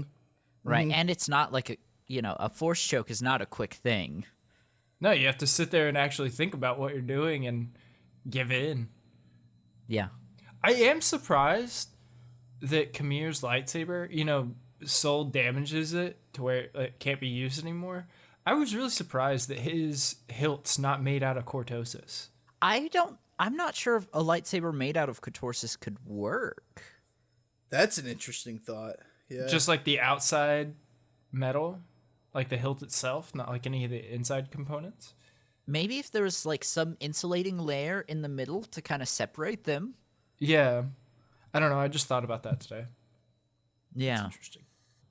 Right. And it's not like a Force choke is not a quick thing. No, you have to sit there and actually think about what you're doing and give in. Yeah. I am surprised that Kamir's lightsaber, Soul damages it to where it can't be used anymore. I was really surprised that his hilt's not made out of cortosis. I'm not sure if a lightsaber made out of Catorsis could work. That's an interesting thought. Yeah. Just like the outside metal, like the hilt itself, not like any of the inside components. Maybe if there was like some insulating layer in the middle to kind of separate them. Yeah. I don't know. I just thought about that today. Yeah. Interesting.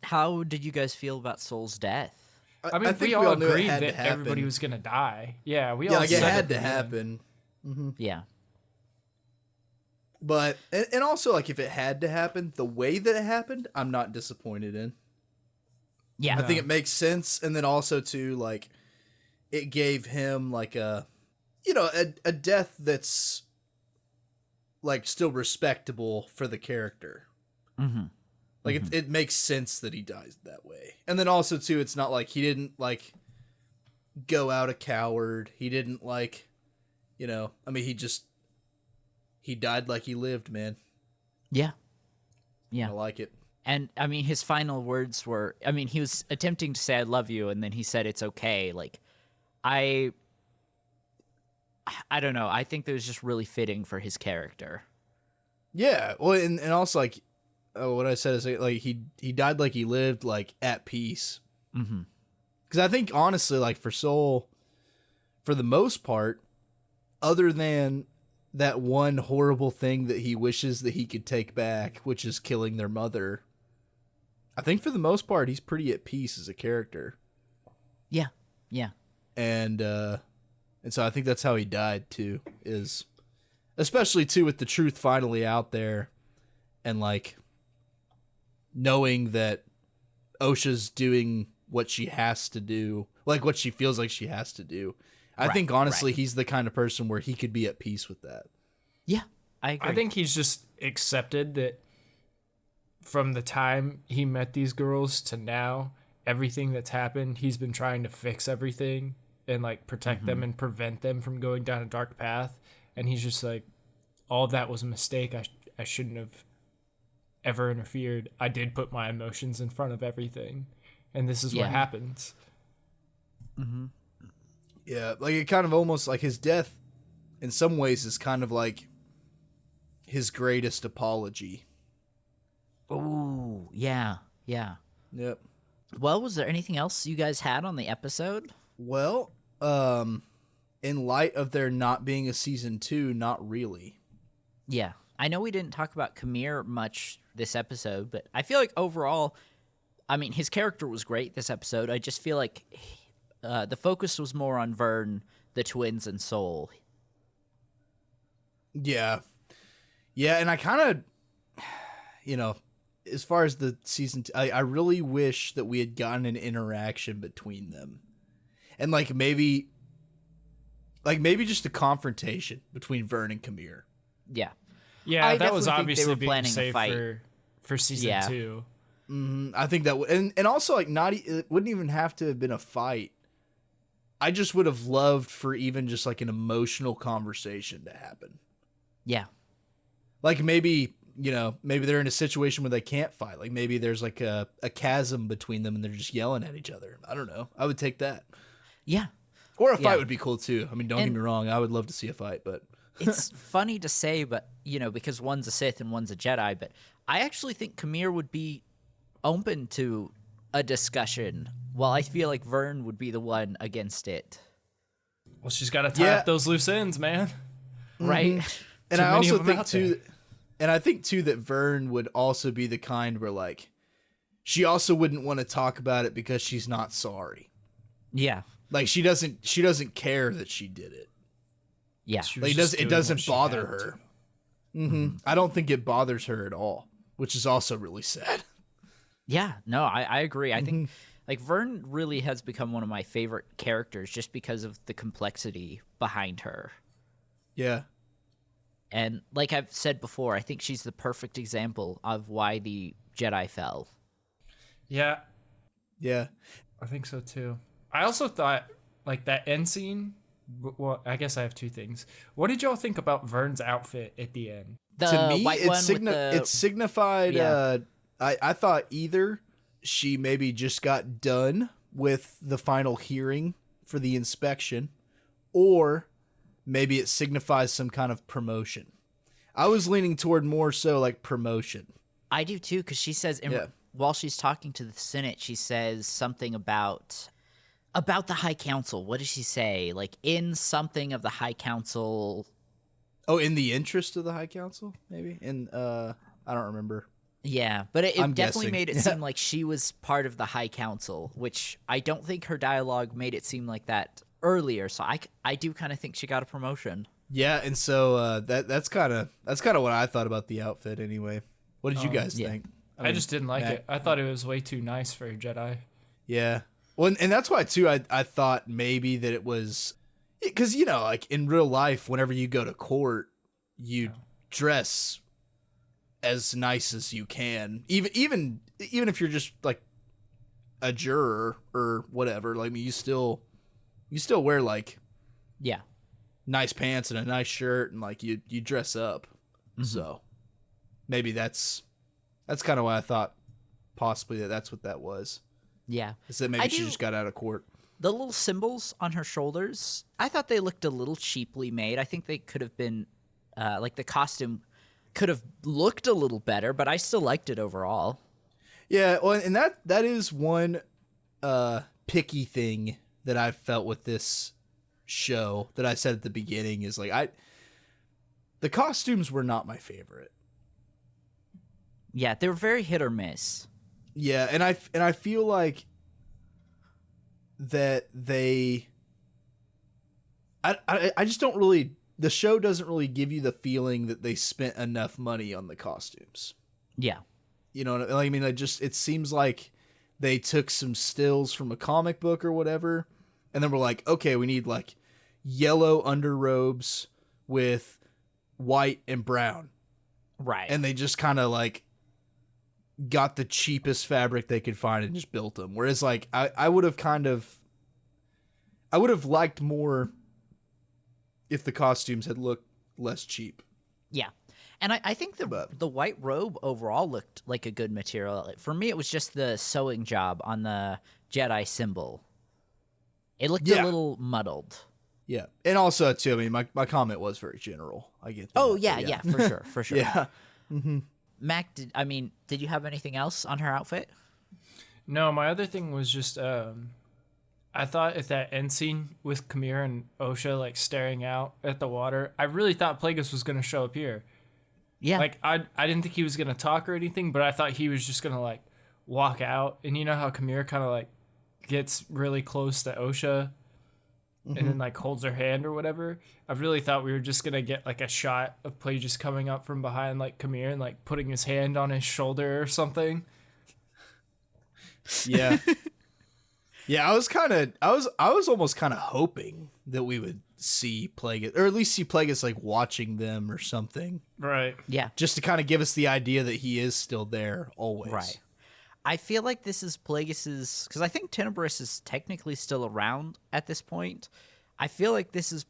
How did you guys feel about Soul's death? I mean, think we all knew it agreed had to that happen. everybody was going to die. Yeah, we Yeah, all like it said had at to the beginning. happen. Yeah. But and also, like, if it had to happen, the way that it happened, I'm not disappointed in. Yeah. I think it makes sense, and then also too, like, it gave him like a death that's like still respectable for the character. Mm-hmm. Like it makes sense that he dies that way, and then also too, it's not like he didn't like go out a coward. He didn't like, I mean, he died like he lived, man. Yeah. Yeah. I like it. And I mean, his final words were, I mean, he was attempting to say, I love you. And then he said, it's okay. Like, I don't know. I think that was just really fitting for his character. Yeah. Well, and also like, what I said is like, he died like he lived, like at peace. Mm-hmm. Cause I think honestly, like for Soul, for the most part, other than that one horrible thing that he wishes that he could take back, which is killing their mother, I think for the most part, he's pretty at peace as a character. Yeah. Yeah. And so I think that's how he died too, is especially too with the truth finally out there and like knowing that OSHA's doing what she has to do, like what she feels like she has to do. I think honestly, he's the kind of person where he could be at peace with that. Yeah. I agree. I think he's just accepted that from the time he met these girls to now, everything that's happened, he's been trying to fix everything and like protect them and prevent them from going down a dark path. And he's just like, all that was a mistake. I shouldn't have ever interfered. I did put my emotions in front of everything. And this is what happens. Mm-hmm. Yeah, like it kind of almost like his death in some ways is kind of like his greatest apology. Ooh, yeah. Yeah. Yep. Well, was there anything else you guys had on the episode? Well, in light of there not being a season 2, not really. Yeah. I know we didn't talk about Kamir much this episode, but I feel like overall, I mean, his character was great this episode. I just feel like the focus was more on Vern, the twins, and Soul. Yeah. Yeah, and I kind of, as far as the season 2, I really wish that we had gotten an interaction between them. And maybe just a confrontation between Vern and Kamir. Yeah. Yeah, I that was definitely think they obviously were being planning a saved fight. for season Yeah. 2. I think that and also it wouldn't even have to have been a fight. I just would have loved for even just like an emotional conversation to happen. Yeah. Like maybe they're in a situation where they can't fight. Like maybe there's like a chasm between them and they're just yelling at each other. I don't know. I would take that. Yeah. Or a fight would be cool too. I mean, don't get And- me wrong. I would love to see a fight, but it's funny to say, but, because one's a Sith and one's a Jedi, but I actually think Kamir would be open to a discussion, while I feel like Vern would be the one against it. Well, she's got to tie up those loose ends, man. Right? And I also think, too, that Vern would also be the kind where, like, she also wouldn't want to talk about it because she's not sorry. Yeah. Like, she doesn't care that she did it. Yeah. Like, it doesn't bother her. I don't think it bothers her at all, which is also really sad. Yeah, no, I agree. I think like Vern really has become one of my favorite characters just because of the complexity behind her. Yeah. And like I've said before, I think she's the perfect example of why the Jedi fell. Yeah. Yeah. I think so too. I also thought like that end scene. Well, I guess I have two things. What did y'all think about Vern's outfit at the end? The to me, white it signified. Yeah. I thought either she maybe just got done with the final hearing for the inspection, or maybe it signifies some kind of promotion. I was leaning toward more so like promotion. I do too, because she says while she's talking to the Senate, she says something about the High Council. What does she say? Like, in something of the High Council. Oh, in the interest of the High Council, maybe? I don't remember. Yeah, but it definitely guessing. made it seem like she was part of the High Council, which I don't think her dialogue made it seem like that earlier. So I do kind of think she got a promotion. Yeah, and so that's kind of what I thought about the outfit anyway. What did you guys think? I just didn't like it. I thought it was way too nice for a Jedi. Yeah. Well, and that's why, too, I thought maybe that it was... Because, like, in real life, whenever you go to court, you dress as nice as you can. Even if you're just, like, a juror or whatever. Like, I mean, you still wear, like... Yeah. Nice pants and a nice shirt, and, like, you dress up. So, maybe that's kind of why I thought possibly that's what that was. Yeah. Is that maybe she just got out of court. The little symbols on her shoulders, I thought they looked a little cheaply made. I think they could have been, like the costume could have looked a little better, but I still liked it overall. Yeah, well, and that is one picky thing that I felt with this show that I said at the beginning is like the costumes were not my favorite. Yeah, they were very hit or miss. Yeah, and I feel like that I just don't really, the show doesn't really give you the feeling that they spent enough money on the costumes. Yeah. You know what I mean? It seems like they took some stills from a comic book or whatever, and then we're like, okay, we need like yellow underrobes with white and brown. Right. And they just kind of like got the cheapest fabric they could find and just built them. Whereas like I would have liked more if the costumes had looked less cheap. Yeah. And I think the white robe overall looked like a good material. For me, it was just the sewing job on the Jedi symbol. It looked a little muddled. Yeah. And also, too, I mean, my comment was very general. I get that. Oh, yeah, for sure. Yeah. Mac, did you have anything else on her outfit? No, my other thing was just, I thought if that end scene with Kamir and Osha, like, staring out at the water, I really thought Plagueis was going to show up here. Yeah. Like, I didn't think he was going to talk or anything, but I thought he was just going to, like, walk out. And you know how Kamir kind of, like, gets really close to Osha and then, like, holds her hand or whatever? I really thought we were just going to get, like, a shot of Plagueis coming up from behind, like, Kamir and, like, putting his hand on his shoulder or something. Yeah. Yeah, I was almost kind of hoping that we would see Plagueis, or at least see Plagueis like watching them or something. Right. Yeah. Just to kind of give us the idea that he is still there always. Right. I feel like this is Plagueis's, because I think Tenebris is technically still around at this point. I feel like this is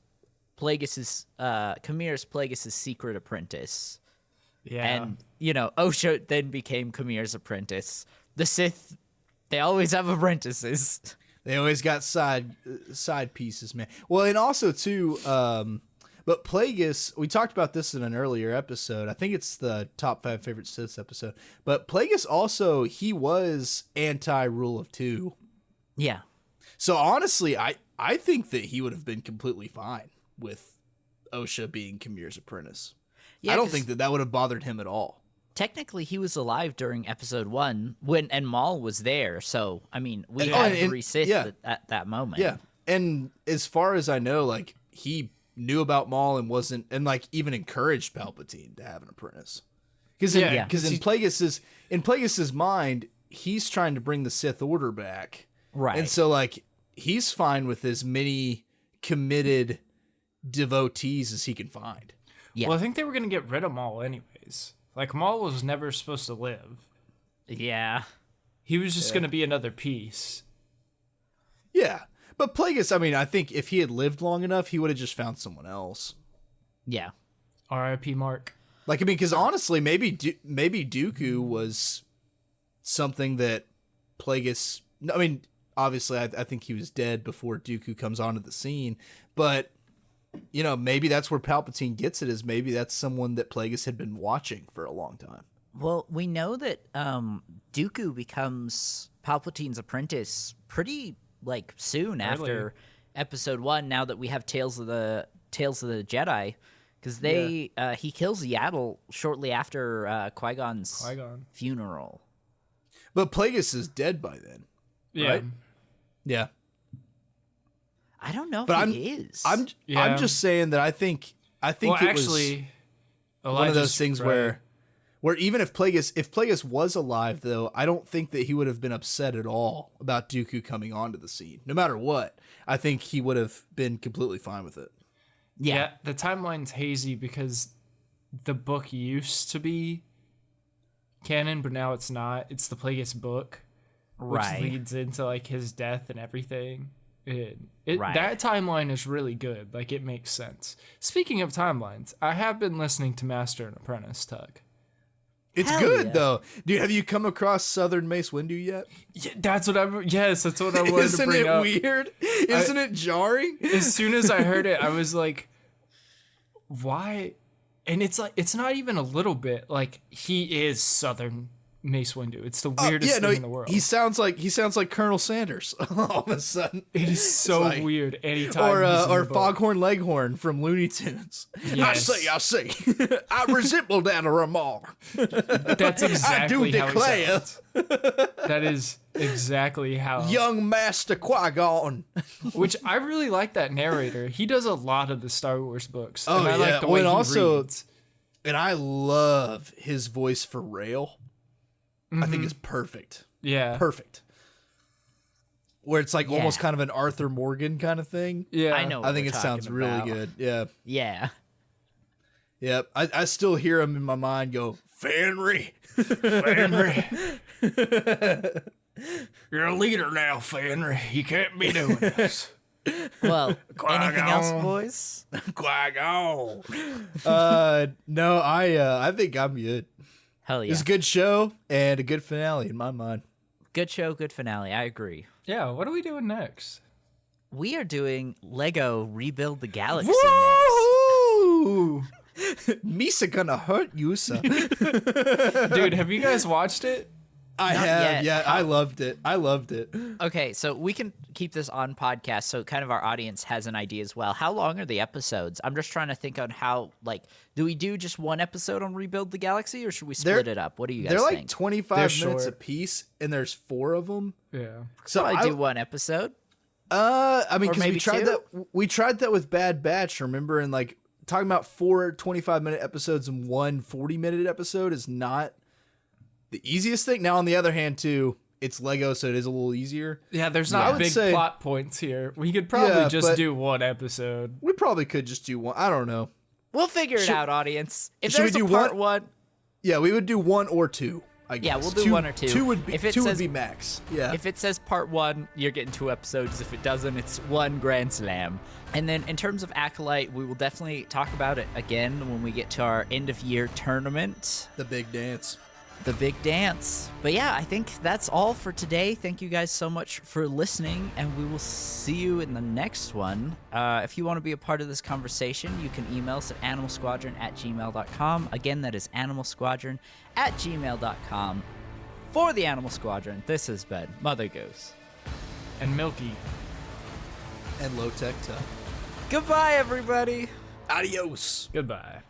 Plagueis's, Kamir's Plagueis's secret apprentice. Yeah. And, Osha then became Kamir's apprentice. The Sith, they always have apprentices. They always got side pieces, man. Well, and also too, But Plagueis, we talked about this in an earlier episode. I think it's the top 5 favorite Siths episode. But Plagueis also, he was anti-rule of 2. Yeah. So honestly, I think that he would have been completely fine with Osha being Kamir's apprentice. Yeah, I don't think that would have bothered him at all. Technically, he was alive during episode 1 and Maul was there. So, I mean, we had 3 Sith at that moment. Yeah. And as far as I know, like, he knew about Maul and wasn't, and like even encouraged Palpatine to have an apprentice. Because in Plagueis' mind, he's trying to bring the Sith Order back. Right. And so like he's fine with as many committed devotees as he can find. Yeah. Well, I think they were going to get rid of Maul anyways. Like, Maul was never supposed to live. Yeah. He was just going to be another piece. Yeah. But Plagueis, I mean, I think if he had lived long enough, he would have just found someone else. Yeah. R.I.P. Mark. Like, I mean, because honestly, maybe Dooku was something that Plagueis... I mean, obviously, I think he was dead before Dooku comes onto the scene. But, you know, maybe that's where Palpatine gets it, is maybe that's someone that Plagueis had been watching for a long time. Well, we know that Dooku becomes Palpatine's apprentice pretty... like soon after episode 1, now that we have Tales of the Jedi, because he kills Yaddle shortly after Qui-Gon's funeral. But Plagueis is dead by then. Yeah. Right? Yeah. I don't know but if he is. I'm just saying that I think it was one of those things where even if Plagueis was alive, though, I don't think that he would have been upset at all about Dooku coming onto the scene. No matter what, I think he would have been completely fine with it. Yeah, the timeline's hazy because the book used to be canon, but now it's not. It's the Plagueis book, which leads into like his death and everything. That timeline is really good. Like, it makes sense. Speaking of timelines, I have been listening to Master and Apprentice, Tug. It's good though, dude. Have you come across Southern Mace Windu yet? Yeah, that's what I wanted to bring up. Isn't it weird? Isn't it jarring? As soon as I heard it, I was like, "Why?" And it's like, it's not even a little bit. Like, he is Southern Mace Windu. It's the weirdest thing in the world. He sounds like Colonel Sanders all of a sudden. It is so like, weird. Anytime or Foghorn Leghorn from Looney Tunes. Yes. I see. I resemble that remark. That's exactly I do declare. That is exactly how. Young Master Qui-Gon. Which I really like that narrator. He does a lot of the Star Wars books. Oh, and I like the way he reads. And I love his voice for Rail. I think it's perfect. Yeah. Perfect. Where it's like almost kind of an Arthur Morgan kind of thing. Yeah. I know. I think it sounds really good. Yeah. Yeah. Yep. I still hear him in my mind go, Fenry. You're a leader now, Fenry. You can't be doing this. Well, anything else, boys? Qui-Gon. No, I think I'm good. Hell yeah. It's a good show and a good finale in my mind. Good show, good finale. I agree. Yeah, what are we doing next? We are doing Lego Rebuild the Galaxy Woo! Misa gonna hurt you, sir. Dude, have you guys watched it? I Not have. yet. Yeah, I loved it. next. Okay, so we can keep this on podcast so kind of our audience has an idea as well. How long are the episodes? I'm just trying to think on how, like, do we do just one episode on Rebuild the Galaxy or should we split it up? What do you guys They're think? like 25 They're minutes short. a piece, and there's 4 of them. Yeah. So I do one episode. I mean, Or because maybe we tried 2? that. We tried that with Bad Batch. Remember, and like talking about 4 25-minute episodes and 1 40-minute episode is not the easiest thing. Now, on the other hand, too, it's Lego, so it is a little easier. Yeah, there's I not would big say- plot points here. We could probably just but- do one episode. We probably could just do one. I don't know. We'll figure it out, audience. If should we there's do a part one? 1, Yeah, we would do 1 or 2. I guess. Yeah, we'll do 1 or 2. 2 would be If it 2 would says- be max. Yeah. if it says part 1, you're getting 2 episodes. If it doesn't, it's 1 Grand Slam. And then in terms of Acolyte, we will definitely talk about it again when we get to our end of year tournament. The big dance. the big dance. But yeah, I think that's all for today. Thank you guys so much for listening, and we will see you in the next one. If you want to be a part of this conversation, you can email us at animalsquadron@gmail.com. Again, that is animalsquadron@gmail.com. For the Animal Squadron, this has been MotherGoose. And Milky. And Lowtech. Goodbye, everybody. Adios. Goodbye.